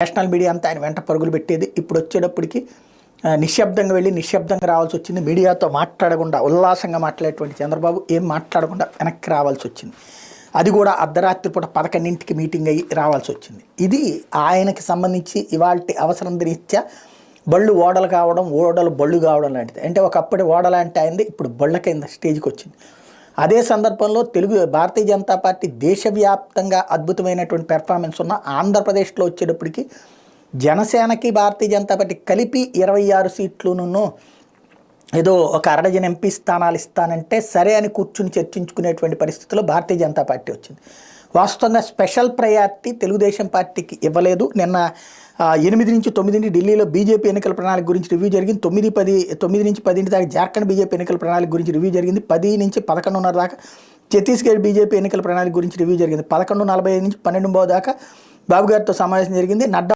National media అంతా ఆయన వెంట పరుగులు పెట్టేది. ఇప్పుడు వచ్చేటప్పటికి నిశ్శబ్దంగా వెళ్ళి నిశ్శబ్దంగా రావాల్సి వచ్చింది. మీడియాతో మాట్లాడకుండా ఉల్లాసంగా మాట్లాడేటువంటి చంద్రబాబు ఏం మాట్లాడకుండా వెనక్కి రావాల్సి వచ్చింది. అది కూడా అర్ధరాత్రి పూట 11ంటికి మీటింగ్ అయ్యి రావాల్సి వచ్చింది. ఇది ఆయనకి సంబంధించి ఇవాల్టి అవసరం రీత్యా బళ్ళు ఓడలు కావడం, ఓడలు బళ్ళు కావడం లాంటిది. అంటే ఒకప్పుడు ఓడలాంటి అయింది, ఇప్పుడు బళ్ళ కింద స్టేజ్కి వచ్చింది. అదే సందర్భంలో భారతీయ జనతా పార్టీ దేశవ్యాప్తంగా అద్భుతమైనటువంటి పెర్ఫార్మెన్స్ ఉన్న ఆంధ్రప్రదేశ్లో వచ్చేటప్పటికి జనసేనకి భారతీయ జనతా పార్టీ కలిపి 26 సీట్లును ఏదో ఒక అరడజన ఎంపీ స్థానాలు ఇస్తానంటే సరే అని కూర్చుని చర్చించుకునేటువంటి పరిస్థితిలో భారతీయ జనతా పార్టీ వచ్చింది. వాస్తవంగా స్పెషల్ ప్రయారిటీ తెలుగుదేశం పార్టీకి ఇవ్వలేదు. నిన్న 8 నుంచి 9 ఢిల్లీలో బీజేపీ ఎన్నికల ప్రణాళిక గురించి రివ్యూ జరిగింది. 9 నుంచి 10 దాకా జార్ఖండ్ బీజేపీ ఎన్నికల ప్రణాళిక గురించి రివ్యూ జరిగింది. 10 నుంచి 11:30 దాకా ఛత్తీస్గఢ్ బీజేపీ ఎన్నికల ప్రణాళిక గురించి రివ్యూ జరిగింది. 11:45 నుంచి 12:00 దాకా బాబు గారితో సమావేశం జరిగింది. నడ్డా